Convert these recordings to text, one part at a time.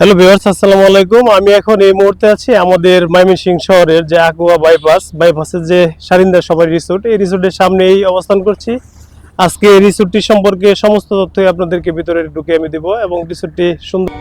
Hello viewers, আসসালামু আলাইকুম। আমি এখন এই মুহূর্তে আছি আমাদের ময়মনসিংহ শহরের যে আকুয়া বাইপাসের যে সারিন্দা সবাই রিসোর্ট, এই রিসোর্টের সামনেই অবস্থান করছি। আজকে এই রিসোর্টটি সম্পর্কে সমস্ত তথ্যই আপনাদেরকে ভিতরে ঢুকে আমি দেব এবং রিসোর্টটি সুন্দর।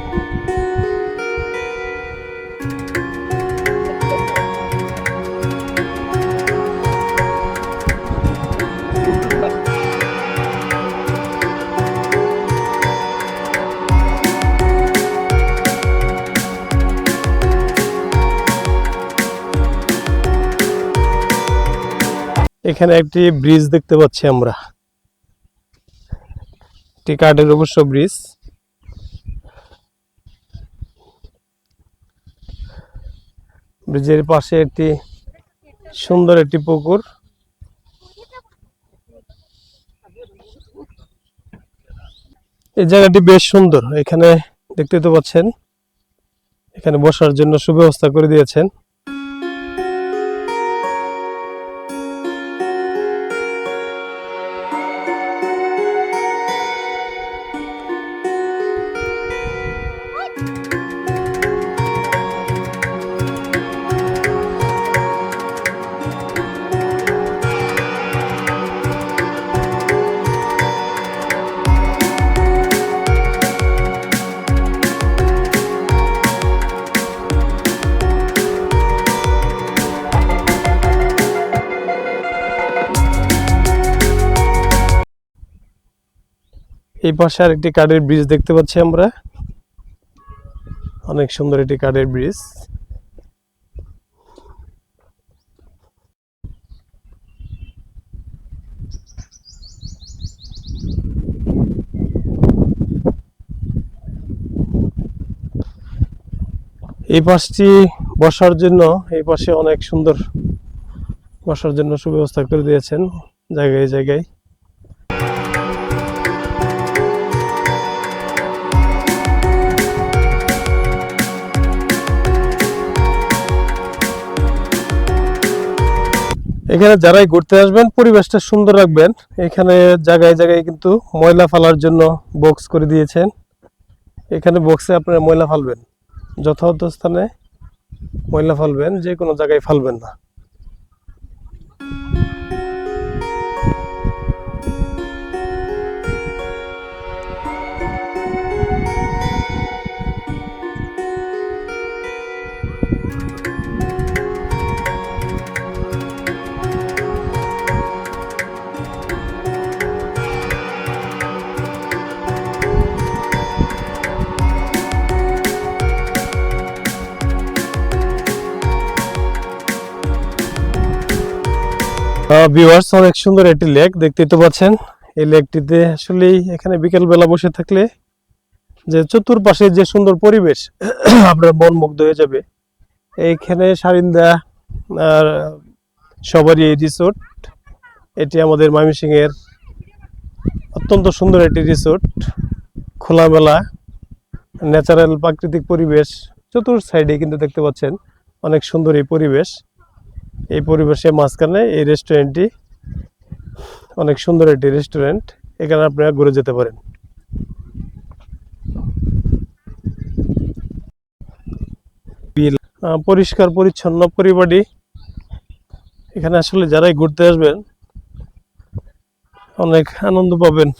এখানে একটি ব্রিজ দেখতে পাচ্ছি আমরা, একটি কাঠের অবশ্য ব্রিজ। ব্রিজের পাশে একটি সুন্দর একটি পুকুর। এই জায়গাটি বেশ সুন্দর। এখানে দেখতে তো পাচ্ছেন, এখানে বসার জন্য সুব্যবস্থা করে দিয়েছেন। এই পাশে আর একটি কাঠের ব্রিজ দেখতে পাচ্ছি আমরা, অনেক সুন্দর একটি কাঠের ব্রিজ। এই পাশটি বসার জন্য, এই পাশে অনেক সুন্দর বসার জন্য সুব্যবস্থা করে দিয়েছেন জায়গায় জায়গায়। এখানে যারাই ঘুরতে আসবেন পরিবেশটা সুন্দর রাখবেন। এখানে জায়গায় জায়গায় কিন্তু ময়লা ফেলার জন্য বক্স করে দিয়েছেন। এখানে বক্সে আপনারা ময়লা ফেলবেন, যথাযথ স্থানে ময়লা ফেলবেন, যে কোনো জায়গায় ফেলবেন না। ভিউয়ার্স, অনেক সুন্দর একটি লেক দেখতে তো পাচ্ছেন। এই লেকটিতে আসলে এখানে বিকেল বেলা বসে থাকলে যে চতুর্পাশে যে সুন্দর পরিবেশ আপনার মন মুগ্ধ হয়ে যাবে। এইখানে সারিন্দা সবারই এই রিসোর্ট, এটি আমাদের ময়মনসিংহের অত্যন্ত সুন্দর একটি রিসোর্ট। খোলামেলা ন্যাচারাল প্রাকৃতিক পরিবেশ চতুর সাইডে কিন্তু দেখতে পাচ্ছেন, অনেক সুন্দর এই পরিবেশ। এই পরিবেশের মাঝখানে এই রেস্টুরেন্টটি, অনেক সুন্দর একটি রেস্টুরেন্ট। এখানে আপনারা ঘুরে যেতে পারেন। পরিষ্কার পরিচ্ছন্ন পরিপাটি। এখানে আসলে যারাই ঘুরতে আসবেন অনেক আনন্দ পাবেন।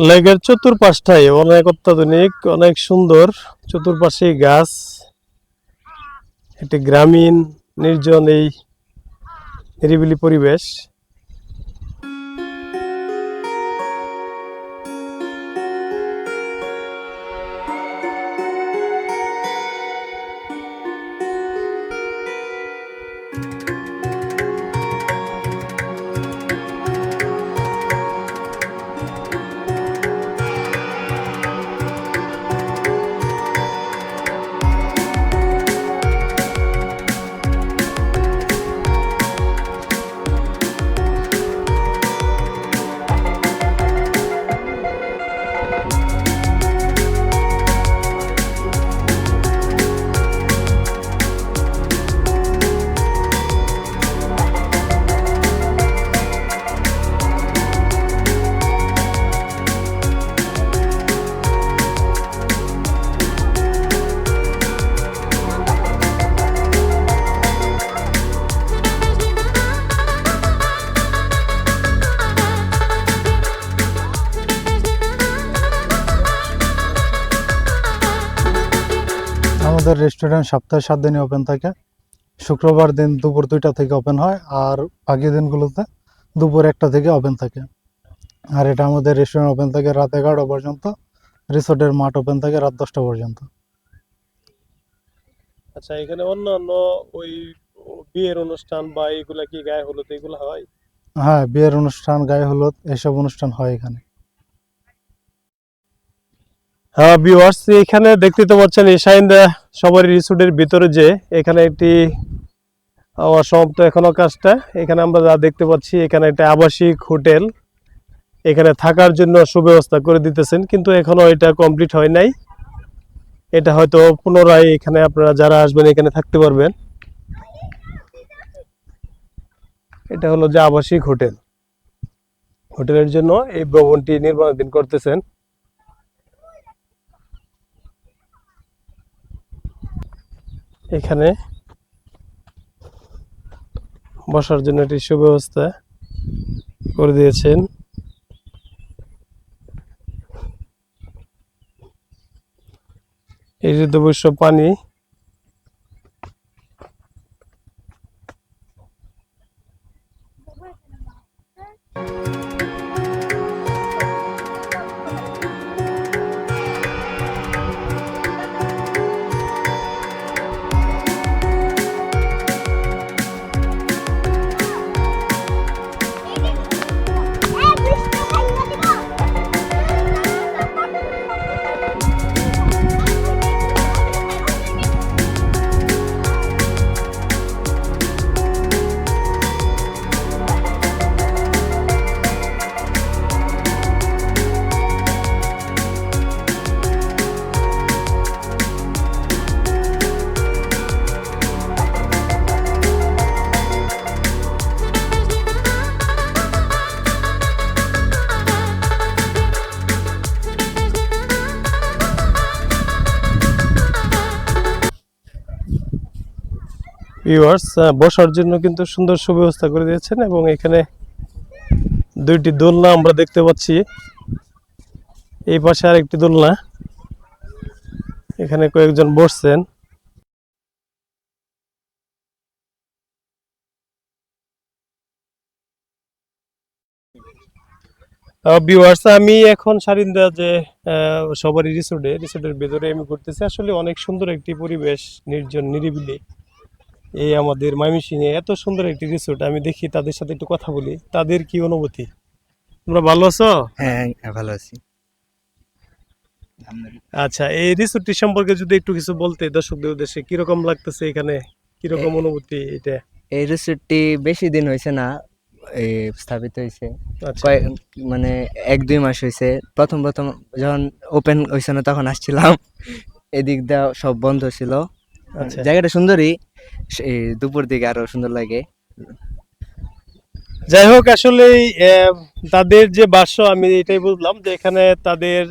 লেকের চতুর্পাশটাই অনেক অত্যাধুনিক, অনেক সুন্দর। চতুর্পাশে গাছ, একটি গ্রামীণ নির্জন এই নিরিবিলি পরিবেশ। আমাদের রেস্টুরেন্ট সপ্তাহে 7 দিনই ওপেন থাকে। শুক্রবার দিন দুপুর 2টা থেকে ওপেন হয়, আর বাকি দিনগুলোতে দুপুর 1টা থেকে ওপেন থাকে। আর এটা আমাদের রেস্টুরেন্ট ওপেন থাকে রাত 11টা পর্যন্ত, রিসোর্টের মাঠ ওপেন থাকে রাত 10টা পর্যন্ত। আচ্ছা, এখানে অন্যান্য ওই বিয়ের অনুষ্ঠান বা এগুলা কি গায়ে হলুদ এগুলা হয়? হ্যাঁ, বিয়ের অনুষ্ঠান, গায়ে হলুদ এসব অনুষ্ঠান হয় এখানে। হ্যাঁ ভিউয়ার্স, এখানে দেখতে তো পাচ্ছেন এশাইন সবারই রিসোর্টের ভিতরে যে এখানে একটি অসমাপ্ত এখনো কাজটা। এখানে আমরা যা দেখতে পাচ্ছি, এখানে একটা আবাসিক হোটেল, এখানে থাকার জন্য সুব্যবস্থা করে দিতেছেন, কিন্তু এখনো এটা কমপ্লিট হয় নাই। এটা হয়তো পুনরায় এখানে আপনারা যারা আসবেন এখানে থাকতে পারবেন। এটা হলো যে আবাসিক হোটেল, হোটেলের জন্য এই ভবনটি নির্মাণাধীন করতেছেন। এখানে বসার জন্য একটি সুব্যবস্থা করে দিয়েছেন। এই যে অবশ্য পানি। ভিউয়ার্স, বসার জন্য কিন্তু সুন্দর সুব্যবস্থা করে দিয়েছেন, এবং এখানে দুইটি দোলনা আমরা দেখতে পাচ্ছি। এই পাশে আরেকটি দোলনা, এখানে কয়েকজন বসছেন। ভিউয়ার্স, আমি এখন সারিন্দা যে সবারই রিসোর্টের ভেতরে আমি ঘুরতেছি। আসলে অনেক সুন্দর একটি পরিবেশ, নির্জন নিরিবিলি। এই আমাদের ময়মনসিংহে এত সুন্দর একটি রিসোর্ট, আমি দেখি তাদের সাথে একটু কথা বলি, তাদের কি অনুভূতি। তোমরা ভালো আছো? হ্যাঁ, ভালো আছি। আচ্ছা, এই রিসোর্টটি সম্পর্কে যদি একটু কিছু বলতে দর্শকদের উদ্দেশ্যে, কিরকম লাগতেছে এখানে, কিরকম অনুভূতি এটা? এই রিসোর্টটি বেশি দিন হয়েছে না, এই স্থাপিত হয়েছে আচ্ছা মানে 1-2 মাস হয়েছে। প্রথম যখন ওপেন হয়েছে না তখন আসছিলাম, এদিক দিয়ে সব বন্ধ ছিল। আচ্ছা। জায়গাটা সুন্দরই, এই দুপুর দিকে আরো সুন্দর লাগে। যাই হোক, আসলে তাদের যে ভাষ্য, আমি এটাই বুঝলাম যে এখানে তাদের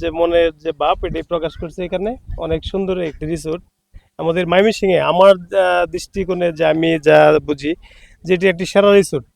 যে মনের যে ভাব এটাই প্রকাশ করছে। এখানে অনেক সুন্দর একটি রিসোর্ট আমাদের ময়মনসিংহে, আমার দৃষ্টিকোণে যে আমি যা বুঝি, যেটি একটি সেরা রিসোর্ট।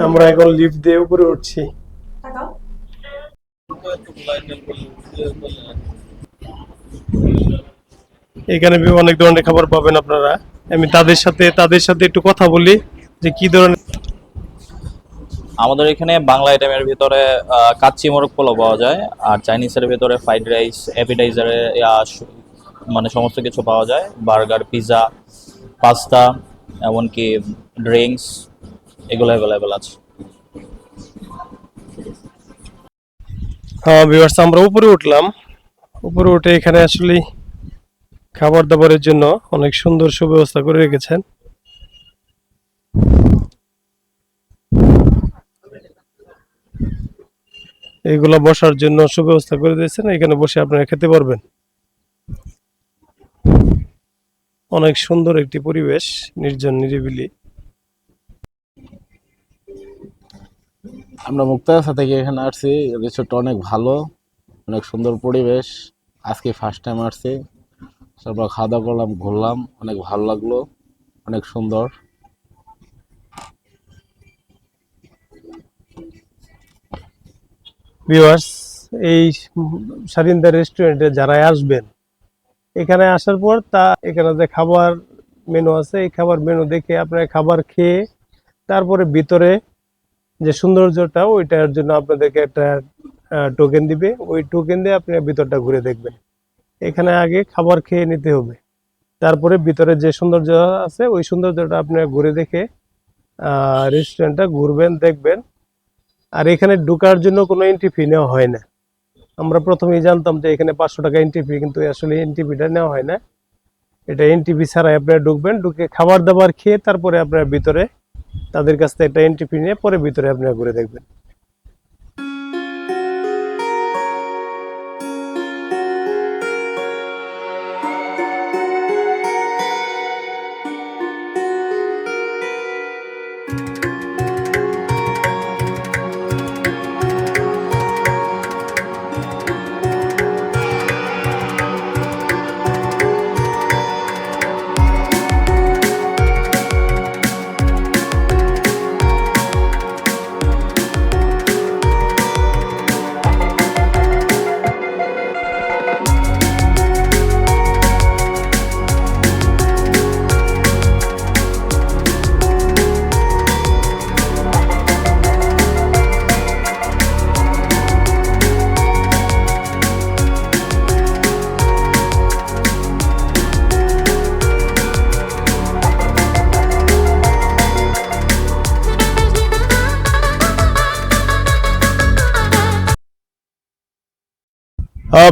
আমরা এখন লিফট দিয়ে উপরে উঠছি। এখানে অনেক ধরনের খাবার পাবেন আপনারা। আমি তাদের সাথে একটু কথা বলি যে কি ধরনের। আমাদের এখানে বাংলা আইটেমের ভিতরে কাচ্চি মোরগ পোলাও পাওয়া যায়, আর চাইনিজের ভিতরে ফ্রাইড রাইস, অ্যাপিটাইজারে মানে সমস্ত কিছু পাওয়া যায়। বার্গার, পিৎজা, পাস্তা, এমনকি ড্রিঙ্কস, এগুলো অ্যাভেলেবেল আছে। হ্যাঁ ভিউয়ার্স, আমরা উপরে উঠলাম। উপরে উঠে এখানে আসলে খাবার দাবারের জন্য অনেক সুন্দর সুব্যবস্থা করে রেখেছেন। এইগুলা বসার জন্য সুব্যবস্থা করে দিয়েছেন, এখানে বসে আপনারা খেতে পারবেন। অনেক সুন্দর একটি পরিবেশ, নির্জন নিরিবিলি। আমরা মুক্তাগাছা থেকে এখানে আসছি। রিসোর্টটা অনেক ভালো, অনেক সুন্দর পরিবেশ। আজকে ফার্স্ট টাইম আসছি, তারপর খাওয়া দাওয়া করলাম, ঘুরলাম, অনেক ভালো লাগলো, অনেক সুন্দর। ভিউয়ার্স, এই সারিন্দা রেস্টুরেন্টে যারা আসবেন, এখানে আসার পর এখানে যে খাবার মেনু আছে, এই খাবার মেনু দেখে আপনারা খাবার খেয়ে তারপরে ভিতরে যে সৌন্দর্যটা, ওইটার জন্য আপনাদেরকে একটা টোকেন দিবে। ওই টোকেন দিয়ে আপনি ভিতরটা ঘুরে দেখবেন। এখানে আগে খাবার খেয়ে নিতে হবে, তারপরে ভিতরে যে সৌন্দর্য আছে ওই সৌন্দর্যটা আপনারা ঘুরে দেখে রেস্টুরেন্টটা ঘুরবেন, দেখবেন। আর এখানে ঢোকার জন্য কোনো এন্ট্রি ফি নেওয়া হয় না। আমরা প্রথমেই জানতাম যে এখানে 500 টাকা এন্ট্রি ফি, কিন্তু আসলে এন্ট্রি ফিটা নেওয়া হয় না। এটা এন্ট্রি ফি ছাড়াই আপনারা ঢুকবেন, ঢুকে খাবার দাবার খেয়ে তারপরে আপনারা ভিতরে তাদের কাছ থেকে একটা এন্ট্রি ফি নিয়ে পরে ভিতরে আপনারা ঘুরে দেখবেন।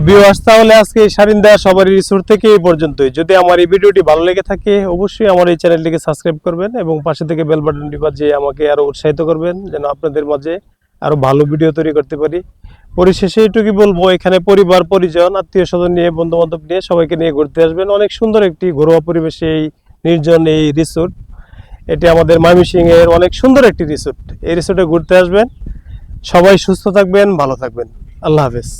ভিউয়ার্স, তাহলে আজকে সারিন্দা সবারই রিসোর্ট থেকে এই পর্যন্তই। যদি আমার এই ভিডিওটি ভালো লেগে থাকে, অবশ্যই আমার এই চ্যানেলটিকে সাবস্ক্রাইব করবেন এবং পাশে থেকে বেল বাটনটি বাজিয়ে আমাকে আরো উৎসাহিত করবেন, যেন আপনাদের মাঝে আরো ভালো ভিডিও তৈরি করতে পারি। পরিশেষে এইটুকুই বলবো, এখানে পরিবার পরিজন, আত্মীয় স্বজন নিয়ে, বন্ধু বান্ধব নিয়ে সবাইকে নিয়ে ঘুরতে আসবেন। অনেক সুন্দর একটি ঘরোয়া পরিবেশে এই নির্জন এই রিসোর্ট। এটি আমাদের ময়মনসিংহ এর অনেক সুন্দর একটি রিসোর্ট। এই রিসোর্টে ঘুরতে আসবেন। সবাই সুস্থ থাকবেন, ভালো থাকবেন। আল্লাহ হাফেজ।